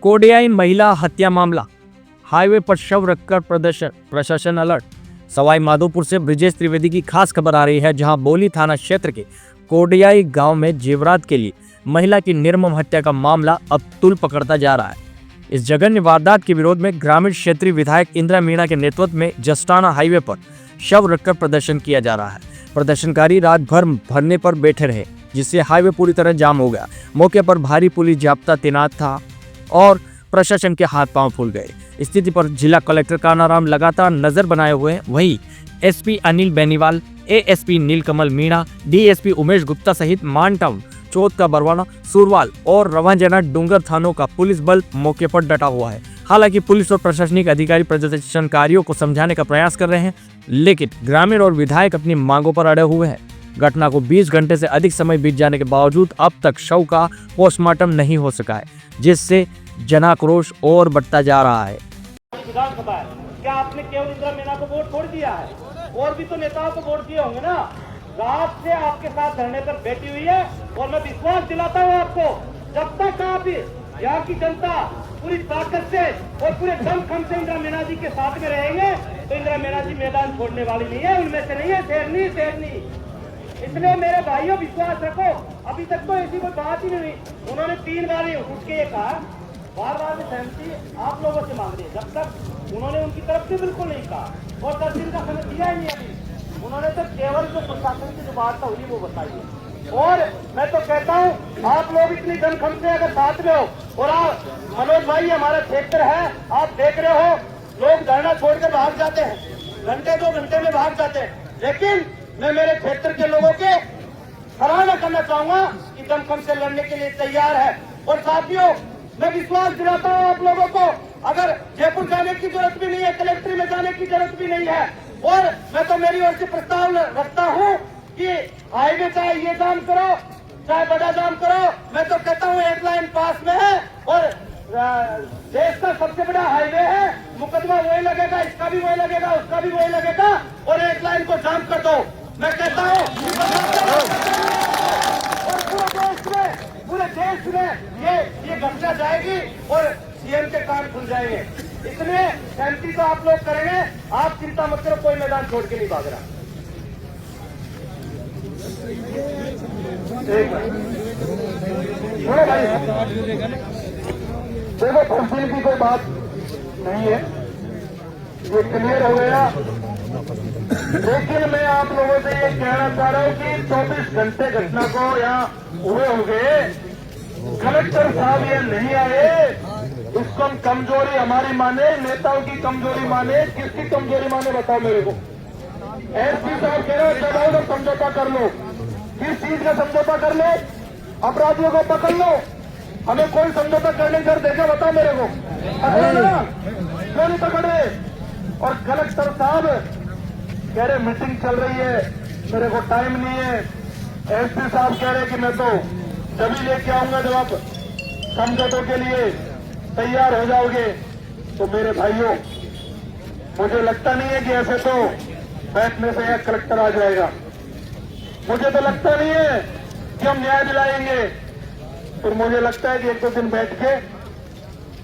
कोडियाई महिला हत्या मामला, हाईवे पर शव रखकर प्रशासन अलर्ट। सवाई माधोपुर से ब्रिजेश त्रिवेदी की खास खबर आ रही है, जहां बोली थाना क्षेत्र के कोडियाई गांव में जेवरात के लिए महिला की निर्मम हत्या का मामला अब तूल पकड़ता जा रहा है। इस जघन्य वारदात के विरोध में ग्रामीण क्षेत्रीय विधायक इंदिरा मीणा के नेतृत्व में जस्टाना हाईवे पर शव रखकर प्रदर्शन किया जा रहा है। प्रदर्शनकारी रात भर धरने पर बैठे रहे, जिससे हाईवे पूरी तरह जाम हो गया। मौके पर भारी पुलिस जाब्ता तैनात था और प्रशासन के हाथ पांव फूल गए। स्थिति पर जिला कलेक्टर कानाराम लगातार नजर बनाए हुए हैं। वहीं एसपी अनिल बेनीवाल, एएसपी नीलकमल मीणा, डीएसपी उमेश गुप्ता सहित मानटाउन, चौथ का बरवाना, सुरवाल और रवांजना डूंगर थानों का पुलिस बल मौके पर डटा हुआ है। हालांकि पुलिस और प्रशासनिक अधिकारी प्रदर्शनकारियों को समझाने का प्रयास कर रहे हैं, लेकिन ग्रामीण और विधायक अपनी मांगों पर अड़े हुए हैं। घटना को 20 घंटे से अधिक समय बीत जाने के बावजूद अब तक शव का पोस्टमार्टम नहीं हो सका है, जिससे जनाक्रोश और बढ़ता जा रहा है। विधानसभा है, क्या आपने केवल इंदिरा मीणा को वोट छोड़ दिया है? और भी तो नेताओं को वोट दिए होंगे ना। रात से आपके साथ धरने पर बैठी हुई है और मैं विश्वास दिलाता हूँ आपको, जब तक आप यहाँ की जनता पूरी ताकत से और पूरे दमखम से इंदिरा मीणा जी के साथ में रहेंगे तो इंदिरा मीणा जी मैदान छोड़ने वाली नहीं है, उनमें से नहीं है शेरनी। इसलिए मेरे भाइयों विश्वास रखो, अभी तक तो ऐसी कोई बात ही नहीं हुई। उन्होंने 3 बार उठ के ये कहा, बार में सहमति आप लोगों से मांग रही है, जब तक उन्होंने उनकी तरफ से बिल्कुल नहीं कहा और 10 दिन का समय दिया ही नहीं। अभी उन्होंने तो केवल जो प्रशासन की जो वार्ता हुई वो बताई है। और मैं तो कहता हूँ आप लोग इतनी दमखम से अगर साथ में हो और आप मनोज भाई हमारा क्षेत्र है, आप देख रहे हो लोग धरना छोड़कर भाग जाते हैं, घंटे 2 घंटे में भाग जाते हैं, लेकिन मैं मेरे क्षेत्र के लोगों के सराहना करना चाहूंगा कि दमखम से लड़ने के लिए तैयार है। और साथियों, मैं विश्वास दिलाता हूं आप लोगों को, अगर जयपुर जाने की जरूरत भी नहीं है, कलेक्ट्रेट में जाने की जरूरत भी नहीं है। और मैं तो मेरी ओर से प्रस्ताव रखता हूं कि हाईवे चाहे ये जाम करो चाहे बड़ा जाम करो, मैं तो कहता हूं 1 लाइन पास में है और देश का सबसे बड़ा हाईवे है, मुकदमा वही लगेगा, इसका भी वही लगेगा, उसका भी वही लगेगा और 1 लाइन को जाम कर दो। मैं कहता हूं और पूरे देश में ये घटना जाएगी और सीएम के कान खुल जाएंगे। इसलिए सहमति तो आप लोग करेंगे, आप चिंता मत करो, कोई मैदान छोड़ के नहीं भाग रहा। देखो, तहसील की कोई बात नहीं है, ये क्लियर हो गया। लेकिन मैं आप लोगों से ये कहना चाह रहा हूं कि 24 घंटे घटना को यहाँ हुए होंगे, कलेक्टर साहब ये नहीं आए, इसको हम कमजोरी हमारी माने, नेताओं की कमजोरी माने, किसकी कमजोरी माने बताओ मेरे को। एसपी साहब कह रहे हैं चलो तो समझौता कर लो, किस चीज का समझौता कर लो? अपराधियों को पकड़ लो, हमें कोई समझौता करने कर देगा बताओ मेरे को, क्यों नहीं पकड़ रहे? और कलेक्टर साहब कह रहे मीटिंग चल रही है, मेरे को टाइम नहीं है। एसपी साहब कह रहे कि मैं तो जब लेके आऊंगा जब आप समझौतों के लिए तैयार हो जाओगे। तो मेरे भाइयों, मुझे लगता नहीं है कि ऐसे तो बैठने से एक कलेक्टर आ जाएगा, मुझे तो लगता नहीं है कि हम न्याय दिलाएंगे। फिर मुझे लगता है कि 1-2 दिन बैठ के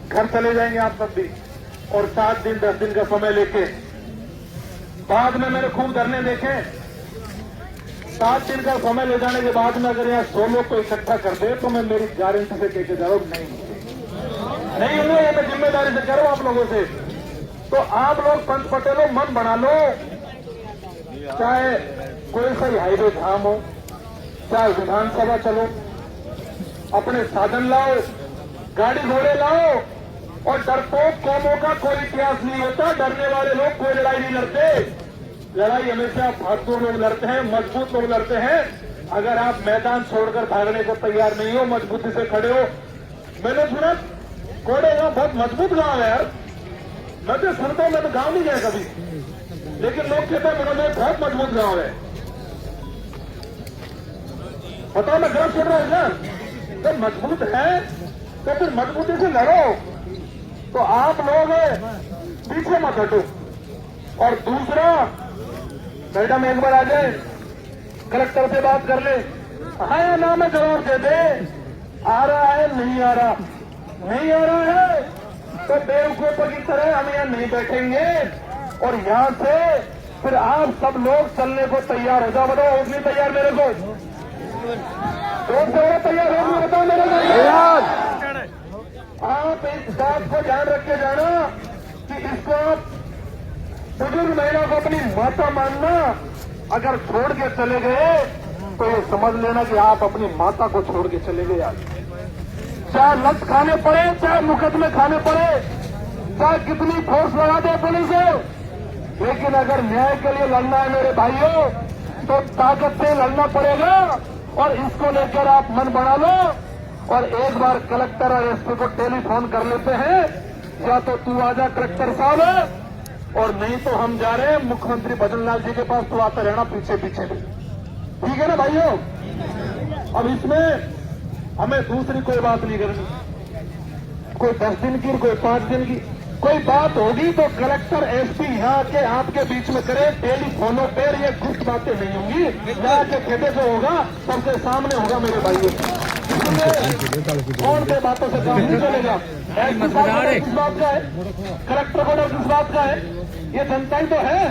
घर चले जाएंगे आप सब भी, और 7 दिन 10 दिन का समय लेके। बाद में मैंने खूब धरने देखे, 7 दिन का समय ले जाने के बाद में अगर यहाँ 100 लोग को इकट्ठा कर दे तो मैं मेरी गारंटी से कहकर जा रहा हूं नहीं होंगे। ये मैं जिम्मेदारी से कह रहा हूं आप लोगों से। तो आप लोग पंच पटेलों मन बना लो, चाहे कोई सा हाईवे धाम हो, चाहे विधानसभा चलो, अपने साधन लाओ, गाड़ी घोड़े लाओ, और डरपोक कौमों का कोई इतिहास नहीं होता। डरने वाले लोग कोई लड़ाई नहीं लड़ते, लड़ाई हमेशा बहादुर लोग लड़ते हैं, मजबूत लोग लड़ते हैं। अगर आप मैदान छोड़कर भागने को तैयार नहीं हो, मजबूती से खड़े हो। मैंने सुना कोड़े गांव बहुत मजबूत गांव है यार, मैं तो सुनता हूं, मैं तो गांव नहीं गया कभी, लेकिन लोग कहते हैं मेरा बहुत मजबूत गांव है। बताओ मैं गलत सुन रहा हूं ना? तो मजबूत है तो फिर मजबूती से लड़ो। तो आप लोग पीछे मत हटो। और दूसरा, मैडम एक बार आ जाए, कलेक्टर से बात कर ले, हाँ या ना में जवाब दे दे, आ रहा है नहीं आ रहा। नहीं आ रहा है तो बेवकूफों की तरह हम यहाँ नहीं बैठेंगे और यहाँ से फिर आप सब लोग चलने को तैयार हो जाओ। बताओ हो नहीं तैयार मेरे को? जोर से तैयार हो बताओ मेरे को तैयार। आप इस बात को ध्यान रख के जाना कि इसको आप बुजुर्ग महिला को अपनी माता मानना, अगर छोड़ के चले गए तो ये समझ लेना कि आप अपनी माता को छोड़ के चले गए। आज चाहे लत खाने पड़े, चाहे मुकदमे खाने पड़े, चाहे कितनी फोर्स लगा दे पुलिस, लेकिन अगर न्याय के लिए लड़ना है मेरे भाइयों तो ताकत से लड़ना पड़ेगा। और इसको लेकर आप मन बना लो और एक बार कलेक्टर और एसपी को टेलीफोन कर लेते हैं, या तो तू आजा कलेक्टर साहब, और नहीं तो हम जा रहे हैं मुख्यमंत्री भजनलाल जी के पास, तो आते रहना पीछे पीछे भी। ठीक है ना भाइयों? अब इसमें हमें दूसरी कोई बात नहीं करनी, कोई 10 दिन की, कोई 5 दिन की, कोई बात होगी तो कलेक्टर एसपी यहाँ के आपके बीच में करे, टेलीफोनों पर ये गुप्त बातें नहीं होंगी, यहाँ के खेते से होगा, सबके सामने होगा मेरे भाइयों। कौन से बातों से काम नहीं चलेगा? एसपी साहब किस बात का है, कलेक्टर को किस बात का है? ये जनता ही तो है,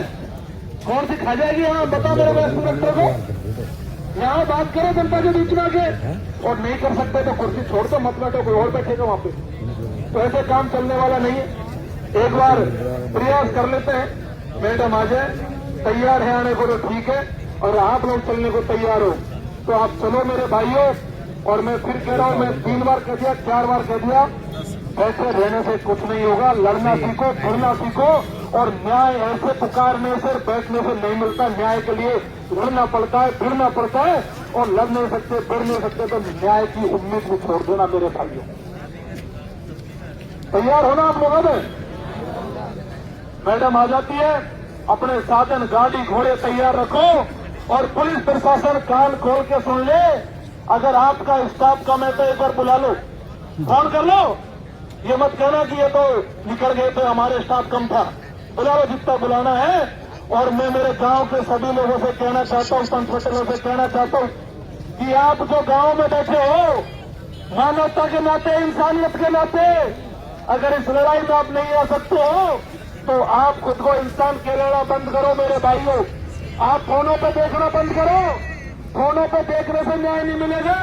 कौन सी खा जाएगी यहाँ? बताओ मेरे कलेक्टर को, यहाँ बात करो जनता के बीच में आके, और नहीं कर सकते तो कुर्सी छोड़ दो, मत बैठो, कोई और बैठेगा वहां पे। तो ऐसे काम चलने वाला नहीं है। एक बार प्रयास कर लेते हैं, मैडम आ जाए, तैयार है आने को तो ठीक है, और आप लोग चलने को तैयार हो तो आप चलो मेरे भाइयों। और मैं फिर कह रहा हूं, मैं 3 बार कह दिया, 4 बार कह दिया, ऐसे रहने से कुछ नहीं होगा। लड़ना सीखो, फिरना सीखो, और न्याय ऐसे पुकारने से, बैठने से नहीं मिलता। न्याय के लिए लड़ना पड़ता है, फिरना पड़ता है, और लड़ नहीं सकते, फिर नहीं सकते तो न्याय की उम्मीद भी छोड़ देना मेरे भाइयों। तैयार होना आप लोगों ने? मैडम आ जाती है, अपने साधन गाड़ी घोड़े तैयार रखो, और पुलिस प्रशासन कान खोल के सुन ले। अगर आपका स्टाफ कम है तो एक बार बुला लो, फोन कर लो, ये मत कहना कि ये तो निकल गए थे, हमारे स्टाफ कम था। बुला लो जितना बुलाना है। और मैं मेरे गांव के सभी लोगों से कहना चाहता हूं, पंच पटेलों से कहना चाहता हूं कि आप जो गांव में बैठे हो, मानवता के नाते, इंसानियत के नाते, अगर इस लड़ाई में आप नहीं आ सकते हो तो आप खुद को इंसान के लेना बंद करो मेरे भाइयों। आप फोनों पे देखना बंद करो, फोनों पे देखने से न्याय नहीं मिलेगा,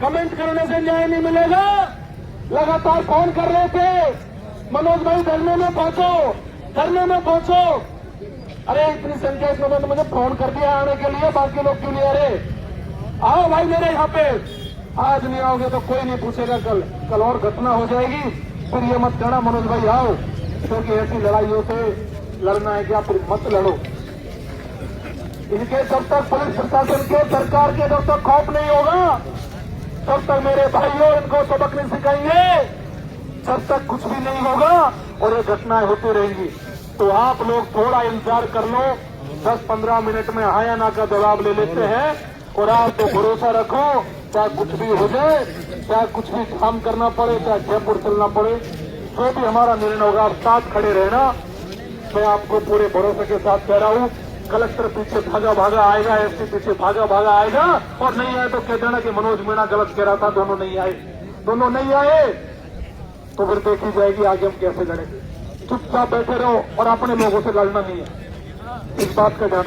कमेंट करने से न्याय नहीं मिलेगा। लगातार फोन कर रहे थे, मनोज भाई धरने में पहुंचो, धरने में पहुंचो। अरे इतनी संख्या इस लोगों ने मुझे फोन कर दिया आने के लिए, बाकी लोग क्यों नहीं आ रहे? आओ भाई मेरे यहाँ पे, आज नहीं आओगे तो कोई नहीं पूछेगा, कल और घटना हो जाएगी। फिर ये मत कहना मनोज भाई आओ, क्योंकि ऐसी लड़ाइयों से लड़ना है क्या? फिर मत लड़ो। इनके जब तक पुलिस प्रशासन के, सरकार के जब तक खौफ नहीं होगा, तब तक मेरे भाइयों इनको सबक नहीं सिखाएंगे, तब तक कुछ भी नहीं होगा और ये घटनाएं होती रहेंगी। तो आप लोग थोड़ा इंतजार कर लो, 10-15 मिनट में हाँ या ना का जवाब ले लेते हैं। और आप तो भरोसा रखो, चाहे कुछ भी हो जाए, चाहे कुछ भी काम करना पड़े, चाहे जयपुर चलना पड़े, जो भी हमारा निर्णय होगा, आप साथ खड़े रहना। मैं आपको पूरे भरोसे के साथ कह रहा हूँ, कलेक्टर पीछे भागा भागा आएगा, एसपी पीछे भागा भागा आएगा, और नहीं आए तो कह देना कि मनोज मीणा गलत कह रहा था, दोनों नहीं आए। दोनों नहीं आए तो फिर देखी जाएगी आगे हम कैसे लड़ेंगे। चुपचाप बैठे रहो और अपने लोगों से लड़ना नहीं है, इस बात का ध्यान